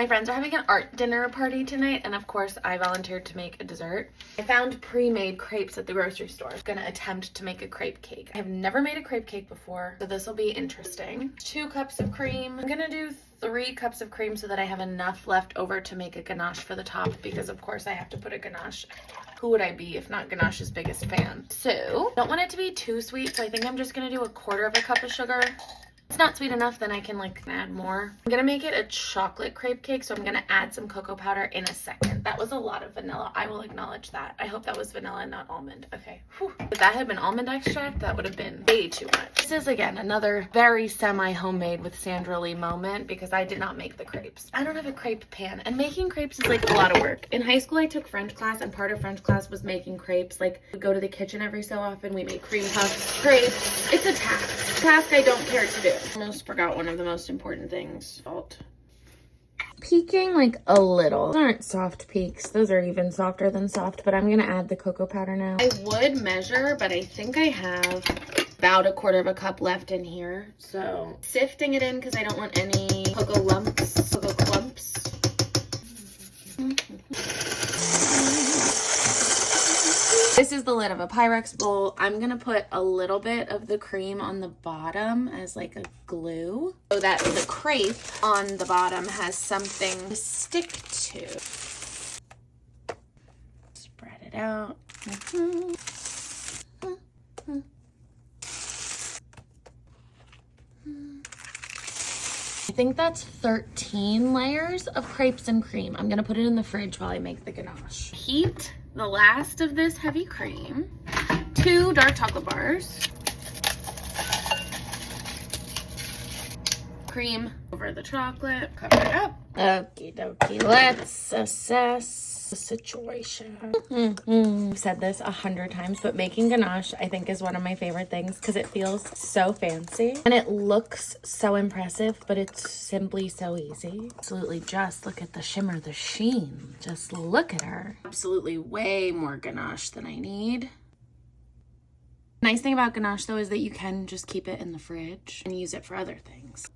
My friends are having an art dinner party tonight, and of course I volunteered to make a dessert. I found pre-made crepes at the grocery store. I'm gonna attempt to make a crepe cake. I've never made a crepe cake before, so this will be interesting. 2 cups of cream. I'm gonna do 3 cups of cream so that I have enough left over to make a ganache for the top, because of course I have to put a ganache. Who would I be if not Ganache's biggest fan? So, don't want it to be too sweet, so I think I'm just gonna do 1/4 cup of sugar. If it's not sweet enough, then I can like add more. I'm gonna make it a chocolate crepe cake, so I'm gonna add some cocoa powder in a second. That was a lot of vanilla. I will acknowledge that. I hope that was vanilla and not almond. Okay. Whew. If that had been almond extract, that would have been way too much. This is, again, another very semi-homemade with Sandra Lee moment, because I did not make the crepes. I don't have a crepe pan, and making crepes is like a lot of work. In high school, I took French class, and part of French class was making crepes. Like, we go to the kitchen every so often, we make cream puffs, crepes. It's a task I don't care to do. Almost forgot one of the most important things. Salt. Peaking like a little. Those aren't soft peaks. Those are even softer than soft, but I'm gonna add the cocoa powder now. I would measure, but I think I have about 1/4 cup left in here. So sifting it in because I don't want any cocoa lumps, cocoa clumps. This is the lid of a Pyrex bowl. I'm gonna put a little bit of the cream on the bottom as like a glue so that the crepe on the bottom has something to stick to. Spread it out. I think that's 13 layers of crepes and cream. I'm gonna put it in the fridge while I make the ganache. Heat the last of this heavy cream, 2 dark chocolate bars, cream over the chocolate, cover it up. Okie dokie, let's assess the situation. I've said this 100 times, but making ganache I think is one of my favorite things because it feels so fancy and it looks so impressive, but it's simply so easy. Absolutely, just look at the shimmer, the sheen. Just look at her. Absolutely way more ganache than I need. Nice thing about ganache though is that you can just keep it in the fridge and use it for other things.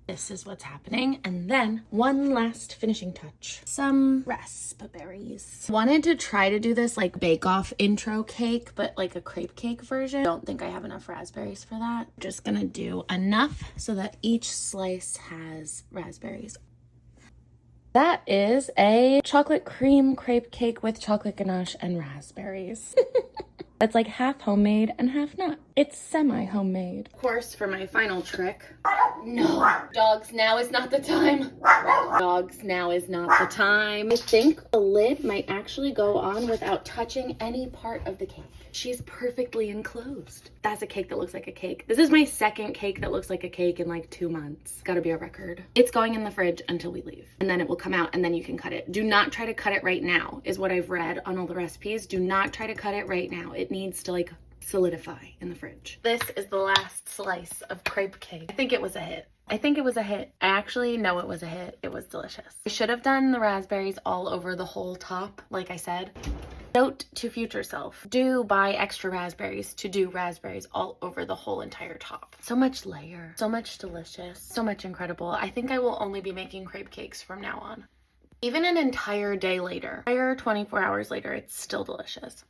This is what's happening. And then one last finishing touch, some raspberries. Wanted to try to do this like bake-off intro cake, but like a crepe cake version. Don't think I have enough raspberries for that. Just gonna do enough so that each slice has raspberries. That is a chocolate cream crepe cake with chocolate ganache and raspberries. It's like half homemade and half not. It's semi-homemade. Of course, for my final trick. No, dogs, now is not the time. Dogs, now is not the time. I think the lid might actually go on without touching any part of the cake. She's perfectly enclosed. That's a cake that looks like a cake. This is my second cake that looks like a cake in like 2 months. Gotta be a record. It's going in the fridge until we leave, and then it will come out and then you can cut it. Do not try to cut it right now, is what I've read on all the recipes. Do not try to cut it right now. It needs to like solidify in the fridge. This is the last slice of crepe cake. I think it was a hit. I think it was a hit. I actually know it was a hit. It was delicious. I should have done the raspberries all over the whole top, like I said. Note to future self, do buy extra raspberries to do raspberries all over the whole entire top. So much layer, so much delicious, so much incredible. I think I will only be making crepe cakes from now on. Even an entire day later, 24 hours later, it's still delicious.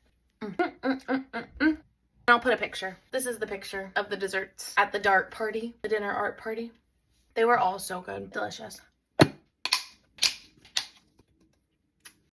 I'll put a picture. This is the picture of the desserts at the dinner art party. They were all so good. Delicious.